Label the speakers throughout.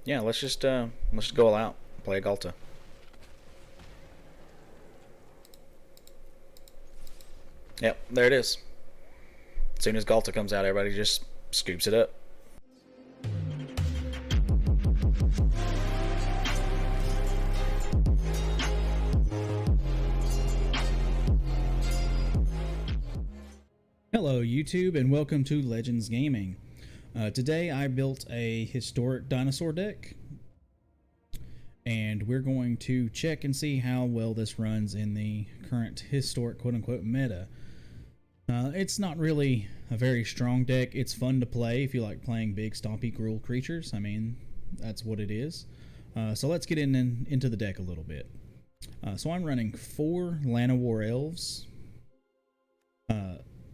Speaker 1: Yeah, let's just go all out. Play a Galta. Yep, there it is. As soon as Galta comes out, everybody just scoops it up.
Speaker 2: Hello YouTube and welcome to Legends Gaming. Today I built a historic dinosaur deck and we're going to check and see how well this runs in the current historic quote-unquote meta. It's not really a very strong deck. It's fun to play if you like playing big stompy Gruul creatures. I mean, that's what it is. So let's get into the deck a little bit. So I'm running 4 Llanowar Elves.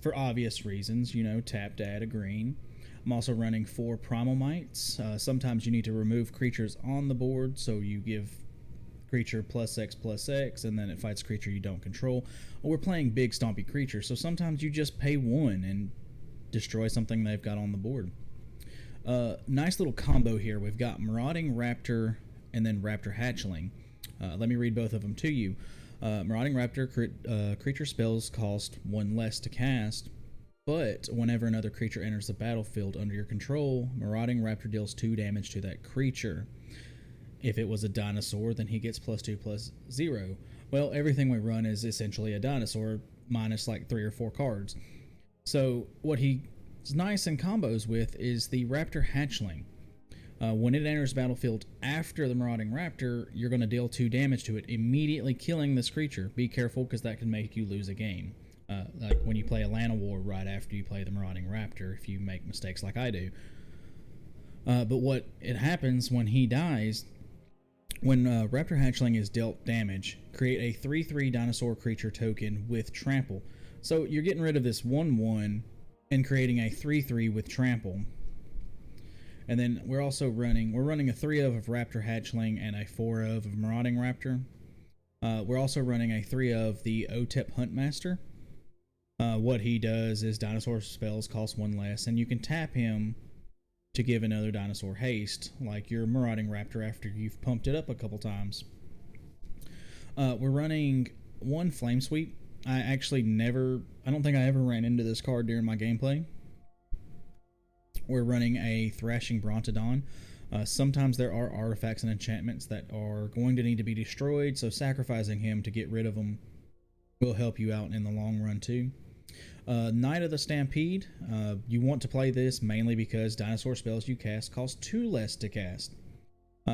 Speaker 2: For obvious reasons, you know, tap to add a green. I'm also running 4 Primal Mites. Sometimes you need to remove creatures on the board, so you give creature +X/+X, and then it fights creature you don't control. Or we're playing big stompy creatures, so sometimes you just pay 1 and destroy something they've got on the board. Nice little combo here. We've got Marauding Raptor and then Raptor Hatchling. Let me read both of them to you. Marauding Raptor creature spells cost 1 less to cast, but whenever another creature enters the battlefield under your control, Marauding Raptor deals 2 damage to that creature. If it was a dinosaur, then he gets +2/+0. Well, everything we run is essentially a dinosaur, minus like 3 or 4 cards. So what he's nice in combos with is the Raptor Hatchling. When it enters battlefield after the Marauding Raptor, you're going to deal 2 damage to it, immediately killing this creature. Be careful, because that can make you lose a game. Like when you play a Llanowar right after you play the Marauding Raptor, if you make mistakes like I do. But what it happens when he dies, when Raptor Hatchling is dealt damage, create a 3/3 dinosaur creature token with Trample. So you're getting rid of this 1/1 and creating a 3/3 with Trample. And then we're running a 3 of Raptor Hatchling and a 4 of Marauding Raptor. We're also running a 3 of the Otep Huntmaster. What he does is dinosaur spells cost 1 less, and you can tap him to give another dinosaur haste, like your Marauding Raptor after you've pumped it up a couple times. We're running 1 Flame Sweep. I don't think I ever ran into this card during my gameplay. We're running a Thrashing Brontodon. Sometimes there are artifacts and enchantments that are going to need to be destroyed, so sacrificing him to get rid of them will help you out in the long run too. Knight of the Stampede. You want to play this mainly because dinosaur spells you cast cost 2 less to cast.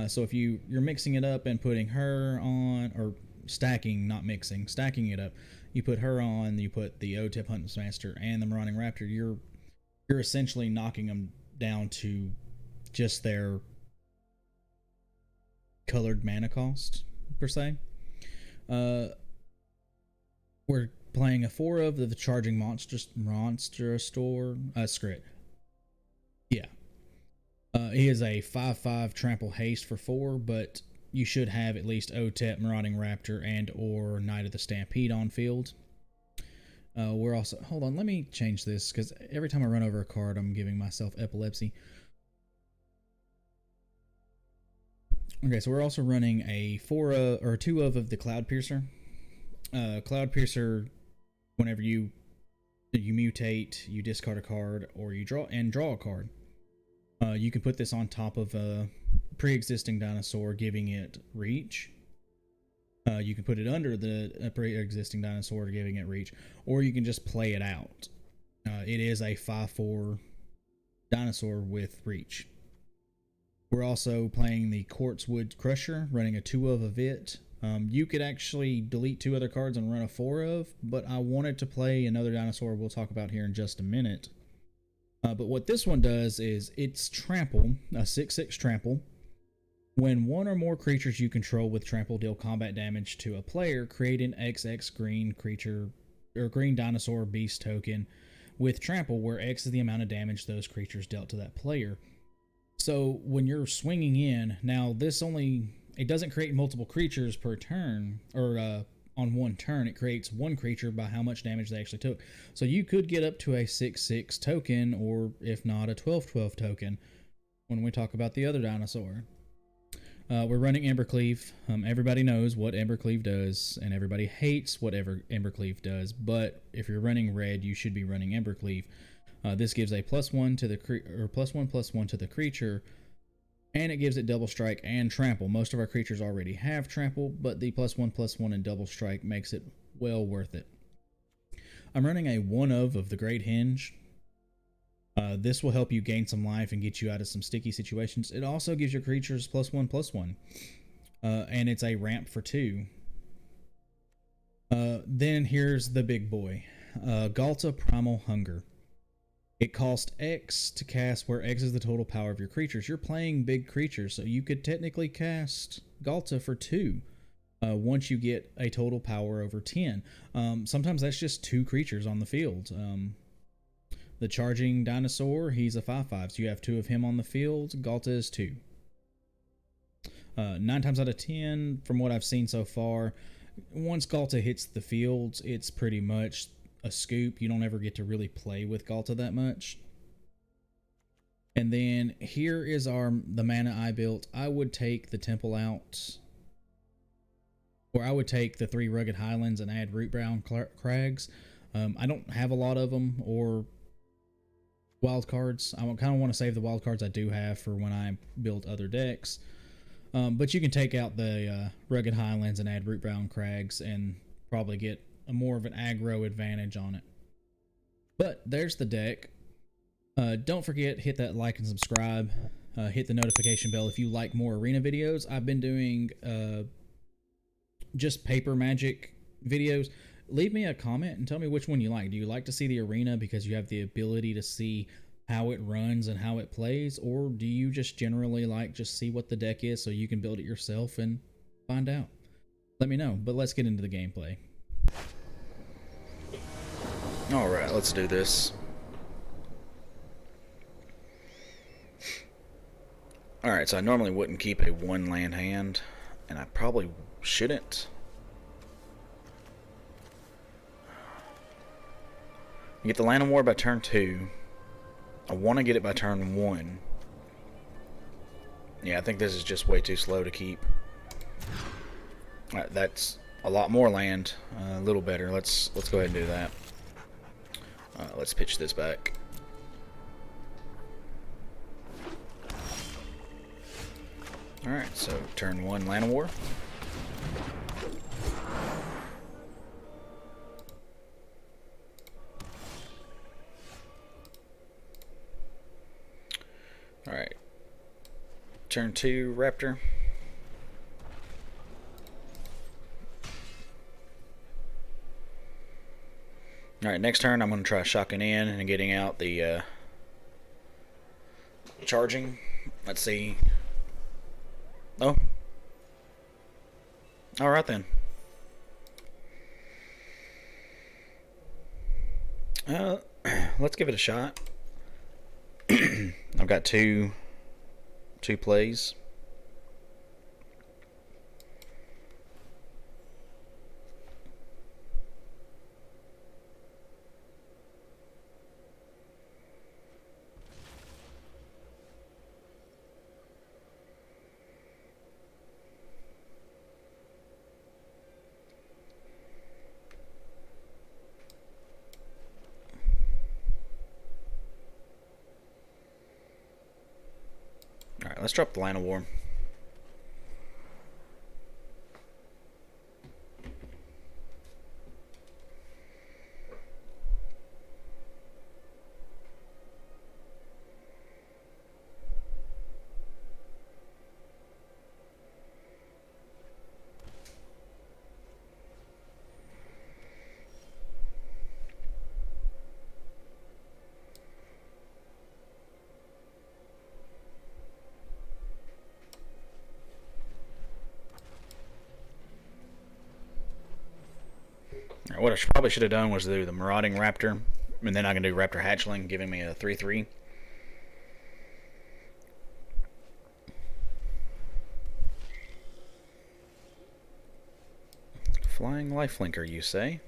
Speaker 2: So if you're mixing it up and putting her on, or stacking, not mixing, stacking it up, you put her on, you put the Otep Huntmaster and the Marauding Raptor, you're essentially knocking them down to just their colored mana cost, per se. We're playing a 4 of the Charging Monster Script. Yeah. He is a 5/5 Trample Haste for 4, but you should have at least Otep, Marauding Raptor, and or Knight of the Stampede on field. We're also, hold on, let me change this, because every time I run over a card, I'm giving myself epilepsy. Okay, so we're also running a 2 of the Cloud Piercer. Cloud Piercer, whenever you mutate, you discard a card, or you draw a card. You can put this on top of a pre-existing dinosaur, giving it reach. You can put it under the pre-existing dinosaur, giving it reach, or you can just play it out. It is a 5/4 dinosaur with reach. We're also playing the Quartzwood Crusher, running a 2 of it. You could actually delete 2 other cards and run a 4 of, but I wanted to play another dinosaur we'll talk about here in just a minute. But what this one does is it's Trample, a 6/6 Trample. When 1 or more creatures you control with Trample deal combat damage to a player, create an XX green creature or green dinosaur beast token with Trample, where X is the amount of damage those creatures dealt to that player. So when you're swinging in, now it doesn't create multiple creatures per turn, or on one turn. It creates 1 creature by how much damage they actually took. So you could get up to a 6/6 token, or if not, a 12/12 token when we talk about the other dinosaur. We're running Embercleave. Everybody knows what Embercleave does, and everybody hates whatever Embercleave does. But if you're running red, you should be running Embercleave. This gives a +1 to the +1/+1 to the creature, and it gives it double strike and trample. Most of our creatures already have trample, but the +1/+1 and double strike makes it well worth it. I'm running a 1 of the Great Hinge. This will help you gain some life and get you out of some sticky situations. It also gives your creatures +1/+1, and it's a ramp for 2. Then here's the big boy, Ghalta Primal Hunger. It costs X to cast, where X is the total power of your creatures. You're playing big creatures, so you could technically cast Ghalta for 2 once you get a total power over 10. Sometimes that's just 2 creatures on the field. The Charging Dinosaur, he's a 5/5, so you have 2 of him on the field. Ghalta is 2. 9 times out of 10, from what I've seen so far, once Ghalta hits the field, it's pretty much a scoop. You don't ever get to really play with Ghalta that much. And then here is the mana I built. I would take the Temple out, or I would take the 3 Rugged Highlands and add Rootbound Crags. I don't have a lot of them, or wild cards. I kind of want to save the wild cards I do have for when I build other decks. But you can take out the Rugged Highlands and add Rootbound Crags and probably get a more of an aggro advantage on it. But there's the deck. Don't forget, hit that like and subscribe. Hit the notification bell if you like more arena videos. I've been doing just paper magic videos. Leave me a comment and tell me which one you like. Do you like to see the arena because you have the ability to see how it runs and how it plays? Or do you just generally like just see what the deck is so you can build it yourself and find out? Let me know, but let's get into the gameplay.
Speaker 1: Alright, let's do this. Alright, so I normally wouldn't keep a 1 land hand, and I probably shouldn't. You get the Land of War by turn 2. I want to get it by turn 1. Yeah, I think this is just way too slow to keep. Alright, that's a lot more land. A little better. Let's go ahead and do that. Let's pitch this back. Alright, so turn 1 Land of War. Alright. Turn 2 Raptor. Alright, next turn I'm going to try shocking in and getting out the charging. Let's see. Oh. Alright then. Let's give it a shot. I've got two plays. Alright, let's drop the Land of War. What I probably should have done was do the Marauding Raptor, and then I can do Raptor Hatchling, giving me a 3/3. Flying Lifelinker, you say?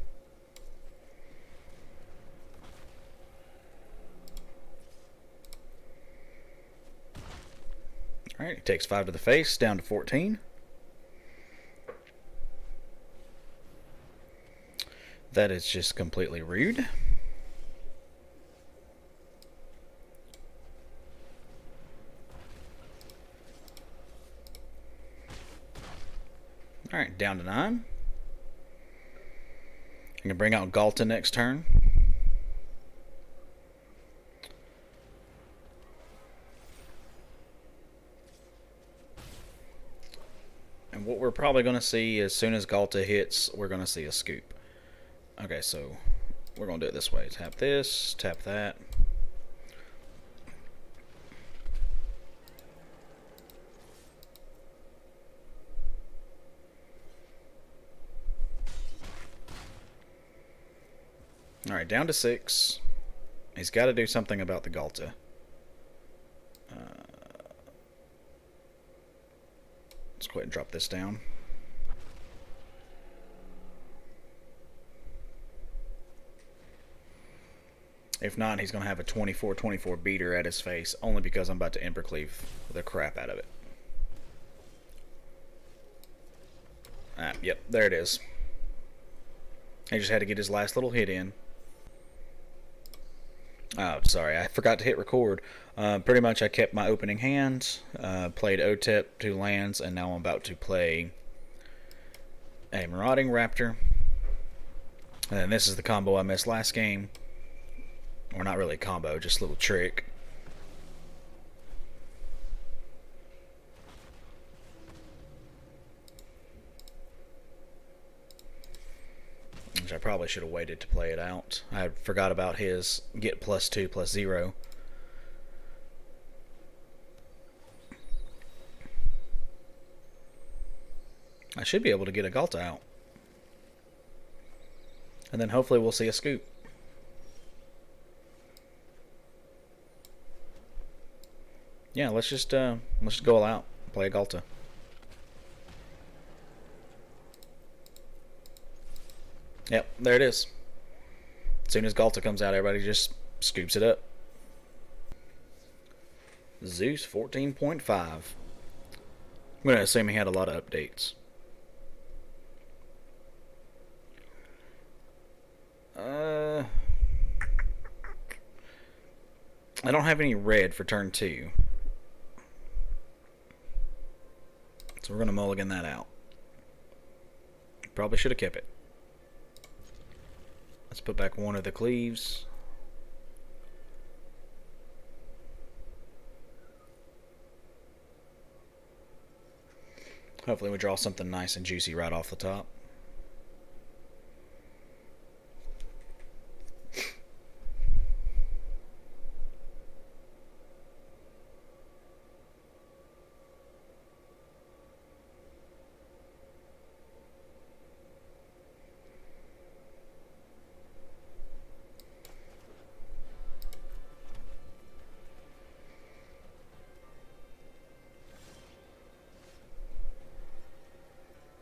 Speaker 1: Alright, Alright, he takes 5 to the face, down to 14. That is just completely rude. Alright, down to 9. I can bring out Galta next turn. And what we're probably going to see as soon as Galta hits, we're going to see a scoop. Okay, so we're going to do it this way. Tap this, tap that. Alright, down to 6. He's got to do something about the Galta. Let's go ahead and drop this down. If not, he's going to have a 24-24 beater at his face, only because I'm about to Embercleave the crap out of it. Yep, there it is. He just had to get his last little hit in. Oh, sorry, I forgot to hit record. Pretty much I kept my opening hand, played OTEP, 2 lands, and now I'm about to play a Marauding Raptor. And then this is the combo I missed last game. Or not really a combo, just a little trick. Which I probably should have waited to play it out. I forgot about his get +2/+0. I should be able to get a Galta out. And then hopefully we'll see a scoop. Yeah, let's just go all out. Play a Galta. Yep, there it is. As soon as Galta comes out, everybody just scoops it up. Zeus 14.5. I'm going to assume he had a lot of updates. I don't have any red for turn 2. So we're going to mulligan that out. Probably should have kept it. Let's put back one of the cleaves. Hopefully we draw something nice and juicy right off the top.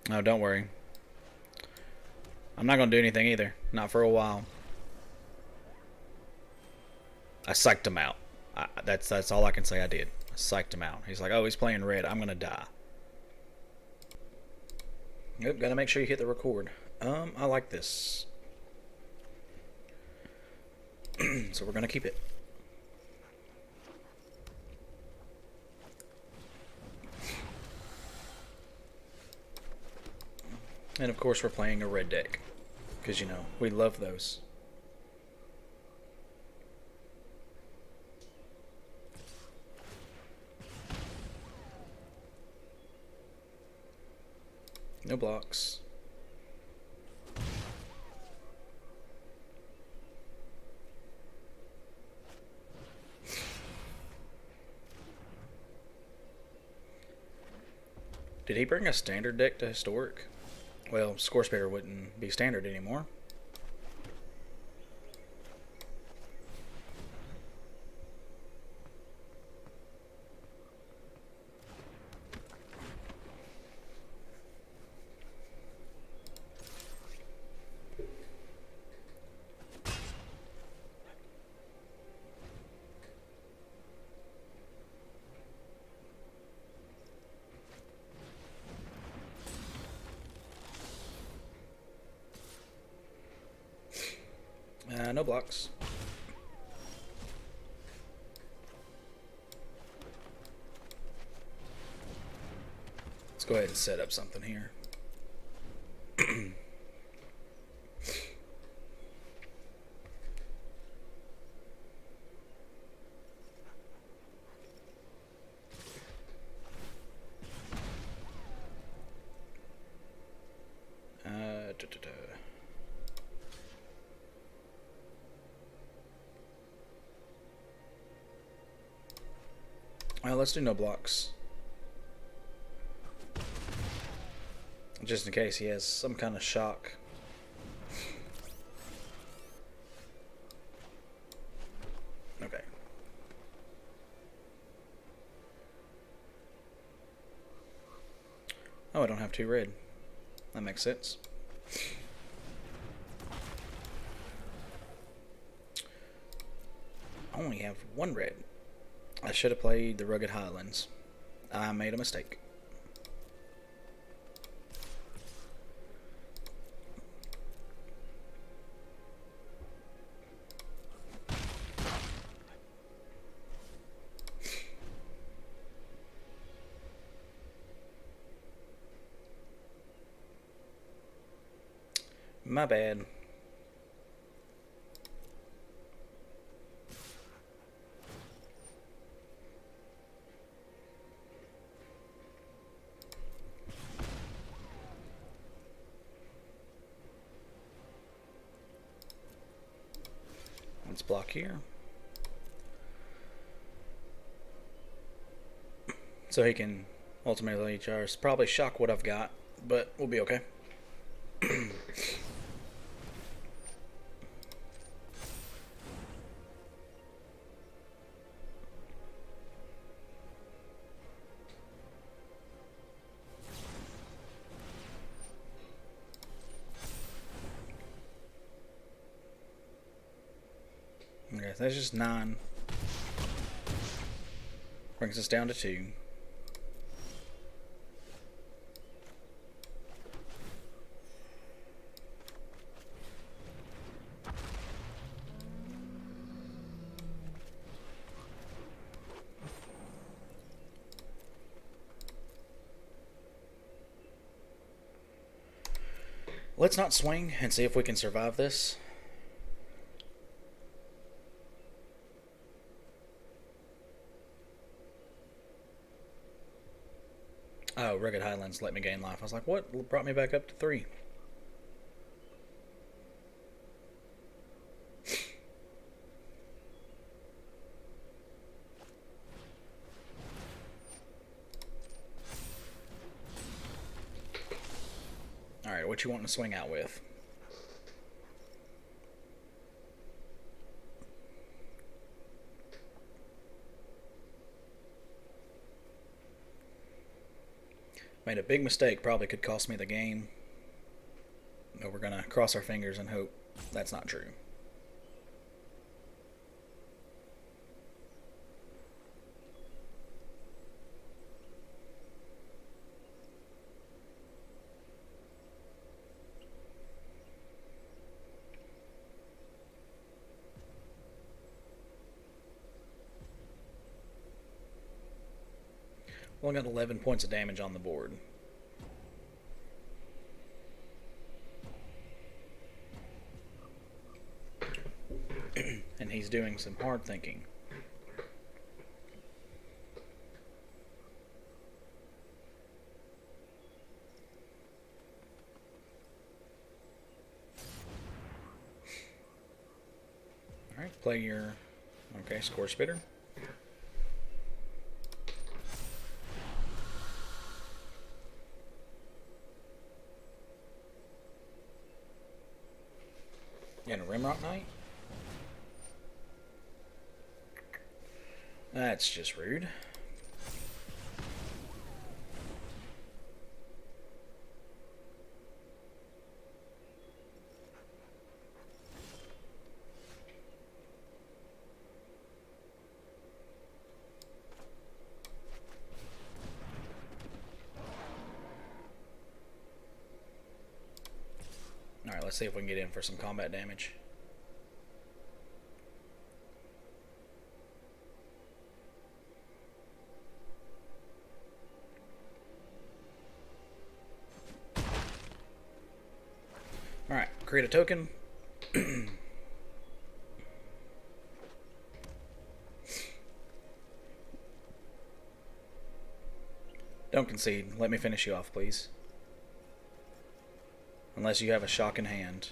Speaker 1: No, don't worry. I'm not going to do anything either. Not for a while. I psyched him out. That's all I can say I did. I psyched him out. He's like, oh, he's playing red. I'm going to die. Yep, got to make sure you hit the record. I like this. So we're going to keep it. And of course we're playing a red deck. Because, you know, we love those. No blocks. Did he bring a standard deck to Historic? Well, Score Spitter wouldn't be standard anymore. No blocks. Let's go ahead and set up something here. Well, let's do no blocks. Just in case he has some kind of shock. Okay. Oh, I don't have 2 red. That makes sense. I only have 1 red. I should have played the Rugged Highlands. I made a mistake. My bad. Let's block here. So he can ultimately just probably shock what I've got, but we'll be okay. Okay, that's just 9. Brings us down to 2. Let's not swing and see if we can survive this. Oh, Rugged Highlands let me gain life. I was like, what brought me back up to 3? Alright, what you wanting to swing out with? Made a big mistake, probably could cost me the game. But we're gonna cross our fingers and hope that's not true. Well, I got 11 points of damage on the board. And he's doing some hard thinking. Alright, play your... Okay, Score Spitter. And a Rimrock Knight? That's just rude. Alright, let's see if we can get in for some combat damage. create a token. Don't concede. Let me finish you off, please. Unless you have a shock in hand.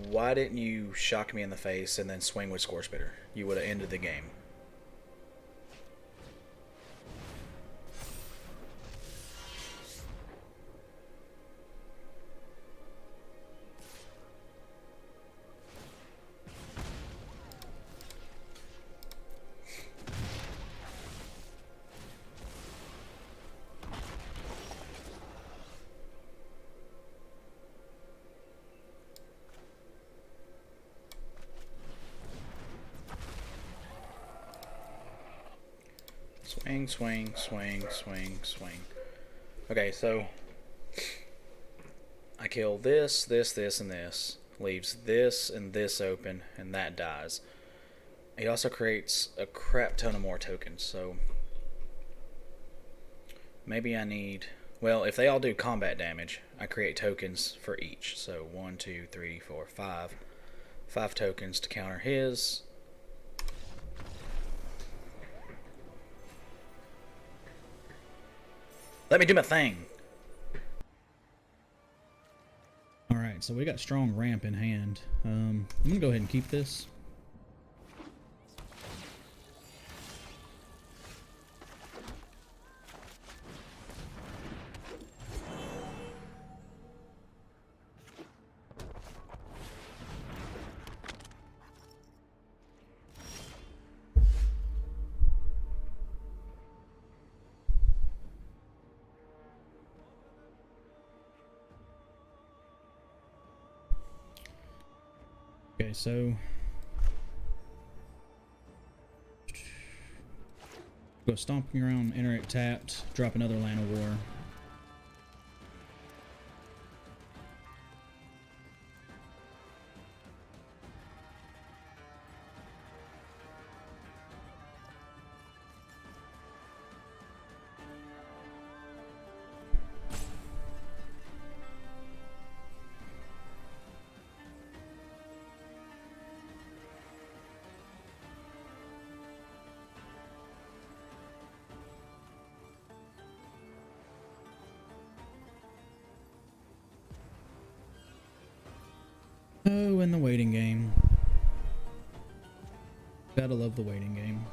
Speaker 1: Why didn't you shock me in the face and then swing with Score Spitter? You would have ended the game. Swing, swing, swing, swing, swing. Okay, so I kill this, this, this, and this. Leaves this and this open, and that dies. He also creates a crap ton of more tokens, so maybe I need... Well, if they all do combat damage, I create tokens for each. So 1, 2, 3, 4, 5. 5 tokens to counter his. Let me do my thing.
Speaker 2: Alright, so we got strong ramp in hand. I'm gonna go ahead and keep this. Okay, so go stomping around, enter it tapped, drop another Land of War. Oh, and the waiting game. Gotta love the waiting game.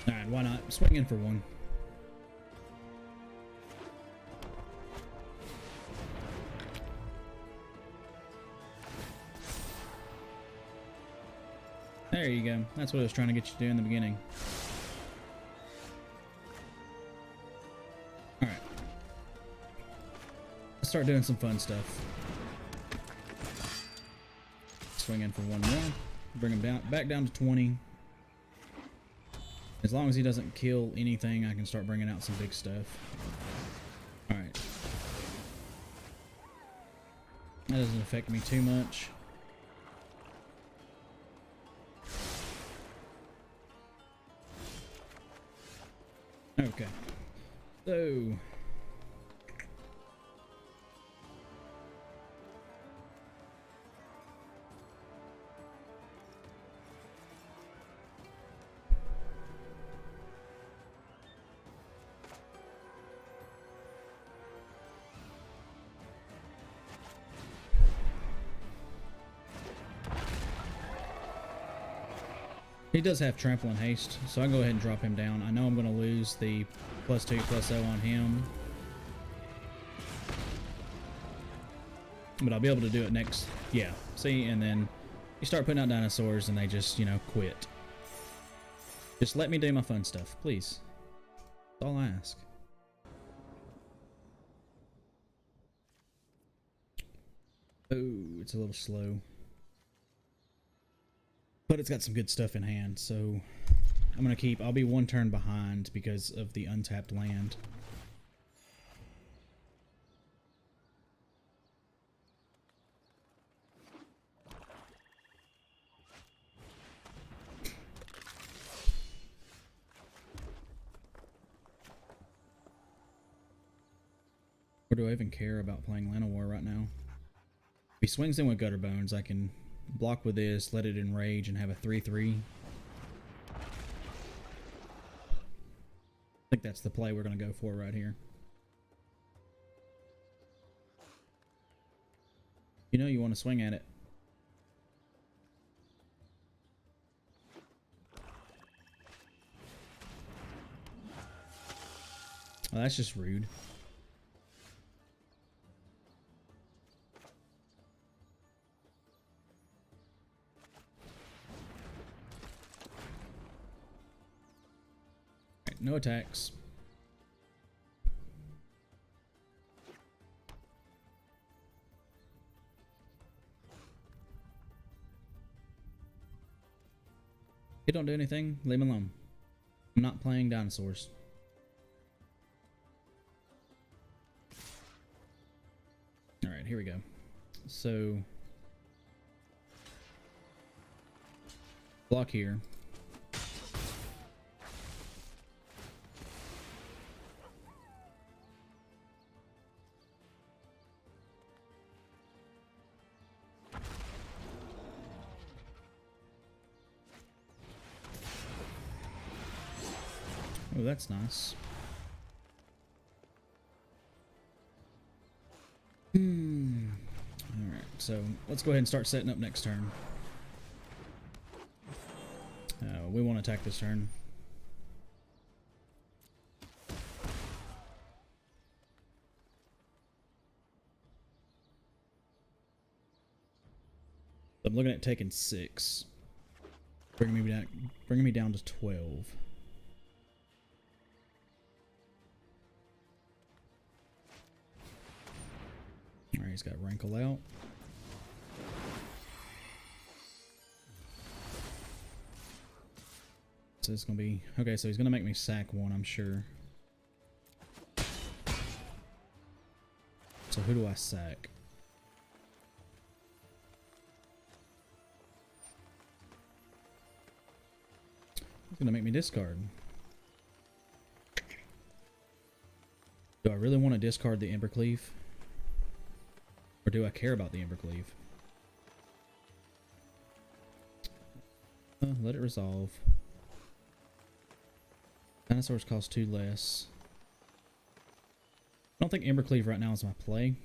Speaker 2: Alright, why not? Swing in for one. There you go. That's what I was trying to get you to do in the beginning. Alright. Let's start doing some fun stuff. Swing in for one more. Bring him down, back down to 20. As long as he doesn't kill anything, I can start bringing out some big stuff. Alright. That doesn't affect me too much. Okay. So... he does have trample and haste, so I can go ahead and drop him down. I know I'm going to lose the +2/+0 on him, but I'll be able to do it next. Yeah, see, and then you start putting out dinosaurs and they just, you know, quit. Just let me do my fun stuff, please. That's all I ask. Oh, it's a little slow. but it's got some good stuff in hand, so I'm gonna keep. I'll be one turn behind because of the untapped land. Or do I even care about playing Llanowar right now? If he swings in with Gutter Bones, I can block with this, let it enrage, and have a 3/3. I think that's the play we're going to go for right here. You know you want to swing at it. Oh, that's just rude. Right, no attacks. It don't do anything. Leave him alone. I'm not playing dinosaurs. Alright, here we go. So block here. Oh, that's nice. Alright, so let's go ahead and start setting up next turn. We won't attack this turn. I'm looking at taking 6. Bringing me down to 12. Alright, he's got Rankle out. So it's gonna be okay, so he's gonna make me sack 1, I'm sure. So who do I sack? He's gonna make me discard. Do I really want to discard the Embercleave? Or do I care about the Embercleave? Let it resolve. Dinosaurs cost 2 less. I don't think Embercleave right now is my play.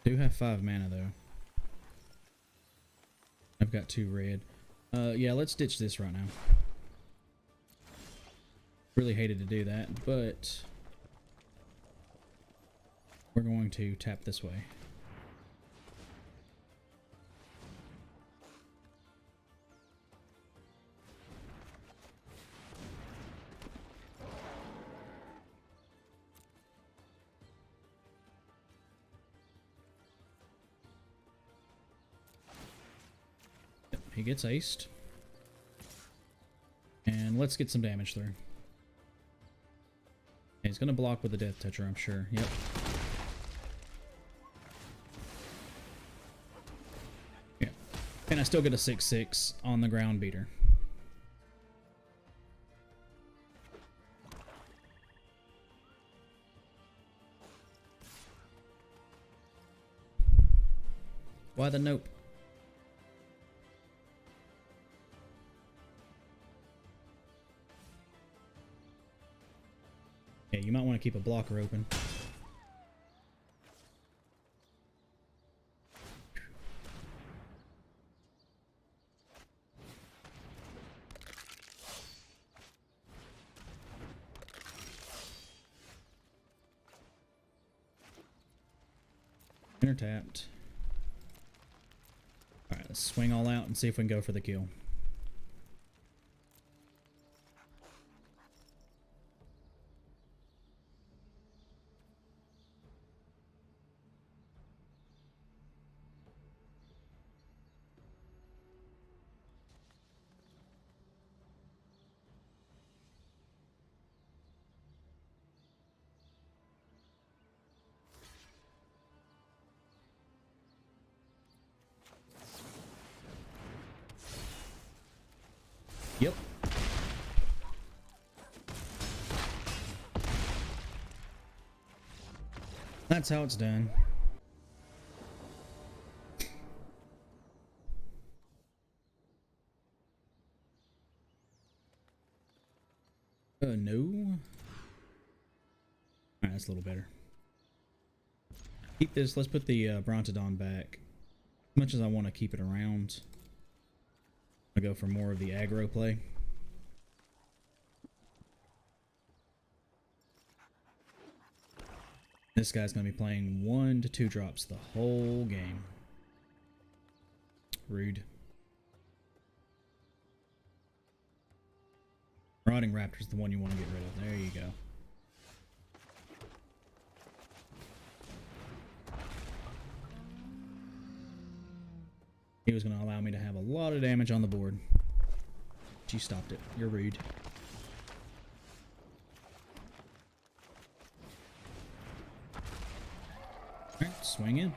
Speaker 2: Do have 5 mana though. I've got 2 red. Yeah, let's ditch this right now. Really hated to do that, but we're going to tap this way. Yep, he gets aced. And let's get some damage through. He's gonna block with the Death Toucher, I'm sure. Yep. Yeah. And I still get a 6/6 on the ground beater. Why the nope? Yeah, you might want to keep a blocker open. Enter tapped. Alright, let's swing all out and see if we can go for the kill. Yep. That's how it's done. No. Alright, that's a little better. Keep this. Let's put the Brontodon back. As much as I want to keep it around, I go for more of the aggro play. This guy's going to be playing 1 to 2 drops the whole game. Rude. Rotting Raptor's the one you want to get rid of. There you go. He was going to allow me to have a lot of damage on the board. But you stopped it. You're rude. Alright, swing in.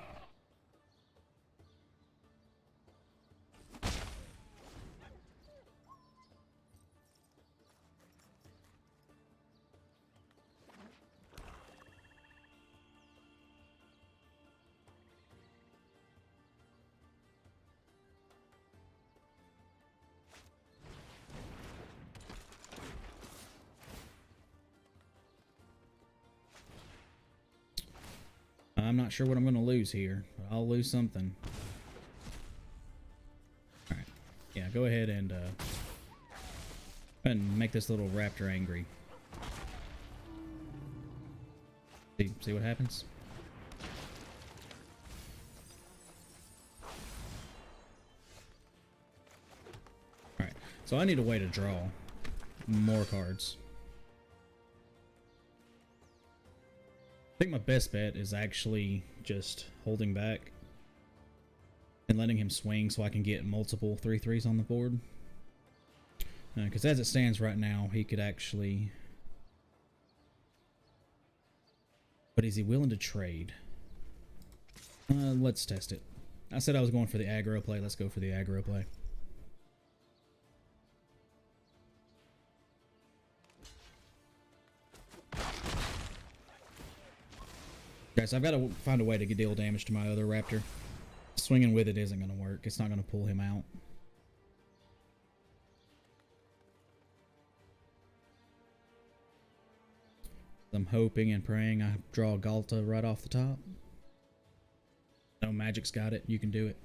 Speaker 2: I'm not sure what I'm going to lose here, but I'll lose something. Alright. Yeah, go ahead and make this little raptor angry. See what happens? Alright, so I need a way to draw more cards. I think my best bet is actually just holding back and letting him swing so I can get multiple 3/3s on the board. Because as it stands right now, he could actually... But is he willing to trade? Let's test it. I said I was going for the aggro play. Let's go for the aggro play. Guys, I've got to find a way to deal damage to my other raptor. Swinging with it isn't going to work. It's not going to pull him out. I'm hoping and praying I draw Galta right off the top. No, Magic's got it. You can do it.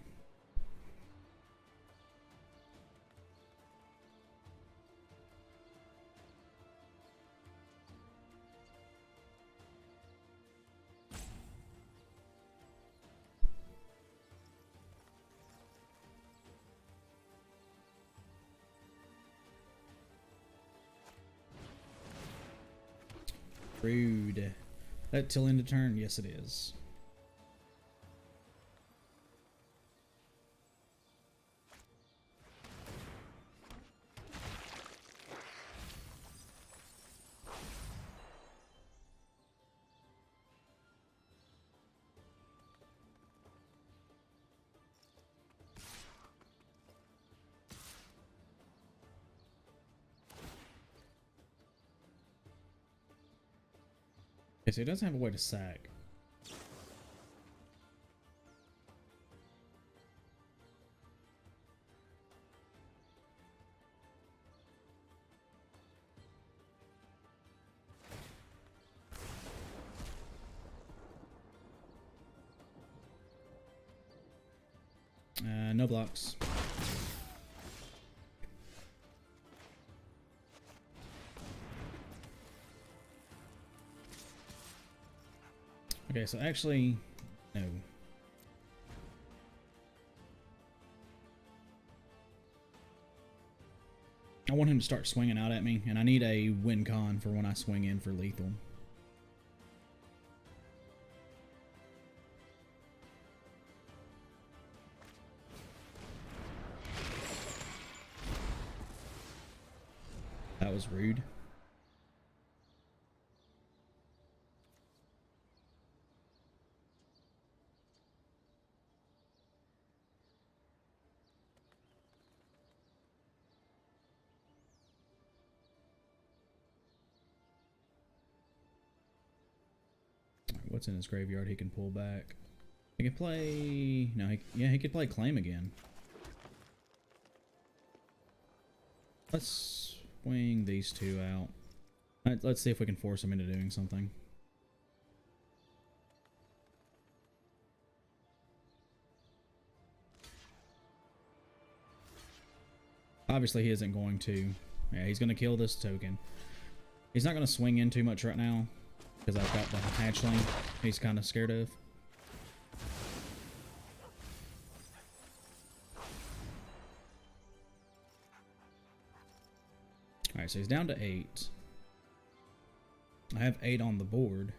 Speaker 2: Rude. That till end of turn? Yes, it is. Okay, so he doesn't have a way to sack. No blocks. Okay, so actually, no. I want him to start swinging out at me, and I need a win con for when I swing in for lethal. That was rude. What's in his graveyard he can pull back? He can play... No, he could play Claim again. Let's swing these two out. Let's see if we can force him into doing something. Obviously he isn't going to. Yeah, he's going to kill this token. He's not going to swing in too much right now because I've got the hatchling he's kind of scared of. Alright, so he's down to 8. I have 8 on the board.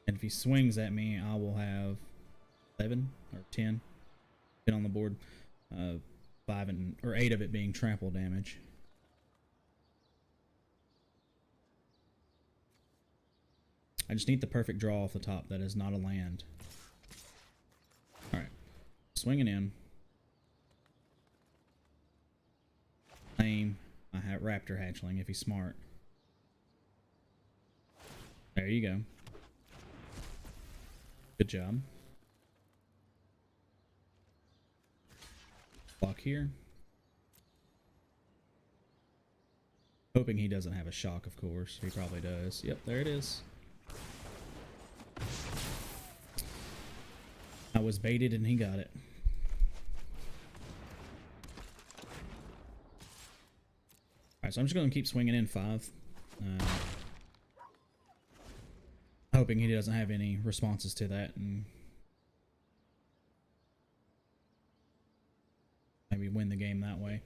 Speaker 2: And if he swings at me, I will have 11 or 10 on the board. 8 of it being trample damage. I just need the perfect draw off the top that is not a land. Alright. Swinging in. Aim. I have Raptor Hatchling if he's smart. There you go. Good job. Block here. Hoping he doesn't have a shock, of course. He probably does. Yep, there it is. I was baited and he got it. Alright, so I'm just going to keep swinging in 5. Hoping he doesn't have any responses to that and maybe win the game that way.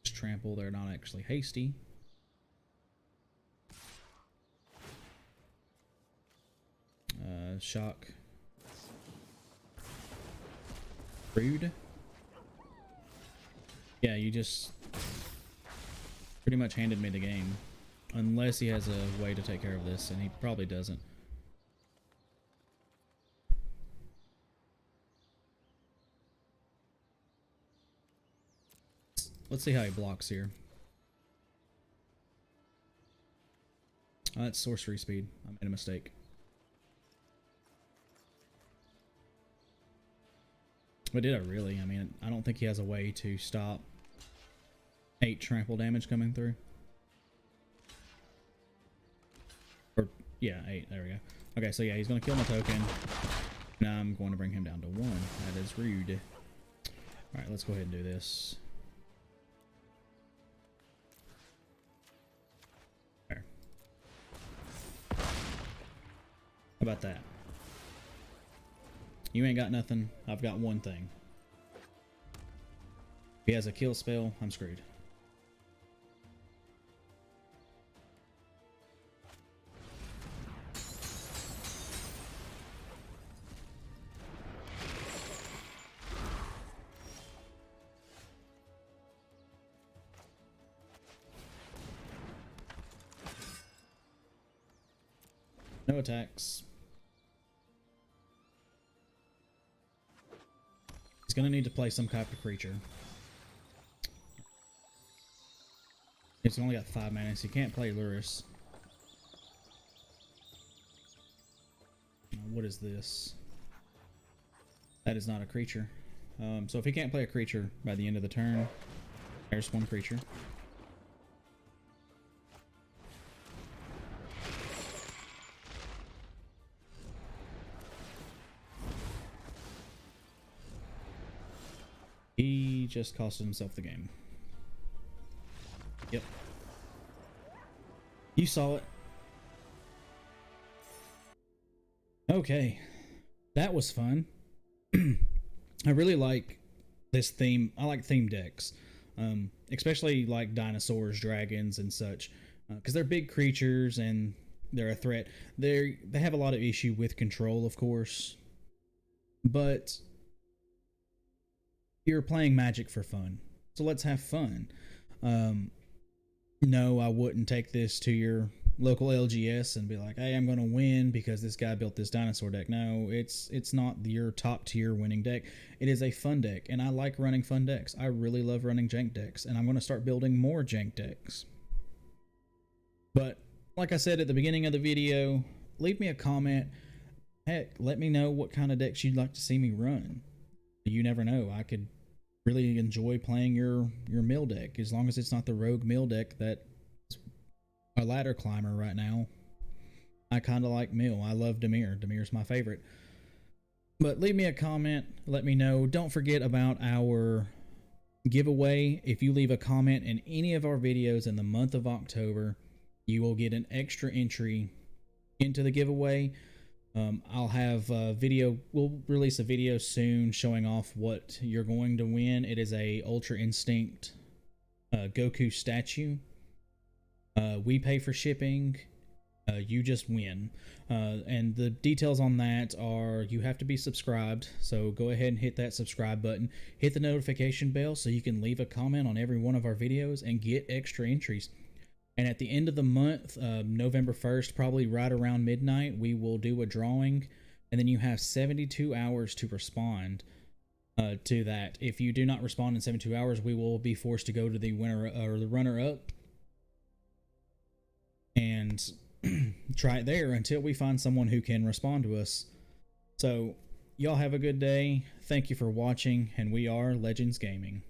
Speaker 2: Just trample, they're not actually hasty. Shock. Rude. Yeah, you just pretty much handed me the game. Unless he has a way to take care of this, and he probably doesn't. Let's see how he blocks here. Oh, that's sorcery speed. I made a mistake. But did I really? I mean, I don't think he has a way to stop 8 trample damage coming through. Or, yeah, 8. There we go. Okay, so yeah, he's going to kill my token. Now I'm going to bring him down to 1. That is rude. Alright, let's go ahead and do this. There. How about that? You ain't got nothing. I've got one thing. If he has a kill spell, I'm screwed. No attacks. He's gonna need to play some type of creature. He's only got 5 mana, so he can't play Lurrus. What is this? That is not a creature. So if he can't play a creature by the end of the turn, there's one creature. He just costed himself the game. Yep. You saw it. Okay. That was fun. I really like this theme. I like theme decks. Especially like dinosaurs, dragons, and such. Because they're big creatures and they're a threat. They have a lot of issue with control, of course. But you're playing Magic for fun. So let's have fun. No, I wouldn't take this to your local LGS and be like, hey, I'm going to win because this guy built this dinosaur deck. No, it's not your top tier winning deck. It is a fun deck, and I like running fun decks. I really love running jank decks, and I'm going to start building more jank decks. But like I said at the beginning of the video, leave me a comment. Heck, let me know what kind of decks you'd like to see me run. You never know. I could really enjoy playing your mill deck, as long as it's not the rogue mill deck that's a ladder climber right now. I kind of like mill. I love Dimir. Dimir's my favorite. But leave me a comment. Let me know. Don't forget about our giveaway. If you leave a comment in any of our videos in the month of October, you will get an extra entry into the giveaway. I'll have a video. We'll release a video soon showing off what you're going to win. It is a Ultra Instinct Goku statue. We pay for shipping. You just win. And the details on that are you have to be subscribed. So go ahead and hit that subscribe button. Hit the notification bell so you can leave a comment on every one of our videos and get extra entries. And at the end of the month, November 1st, probably right around midnight, we will do a drawing. And then you have 72 hours to respond to that. If you do not respond in 72 hours, we will be forced to go to the winner or the runner-up and try it there until we find someone who can respond to us. So, y'all have a good day. Thank you for watching, and we are Legends Gaming.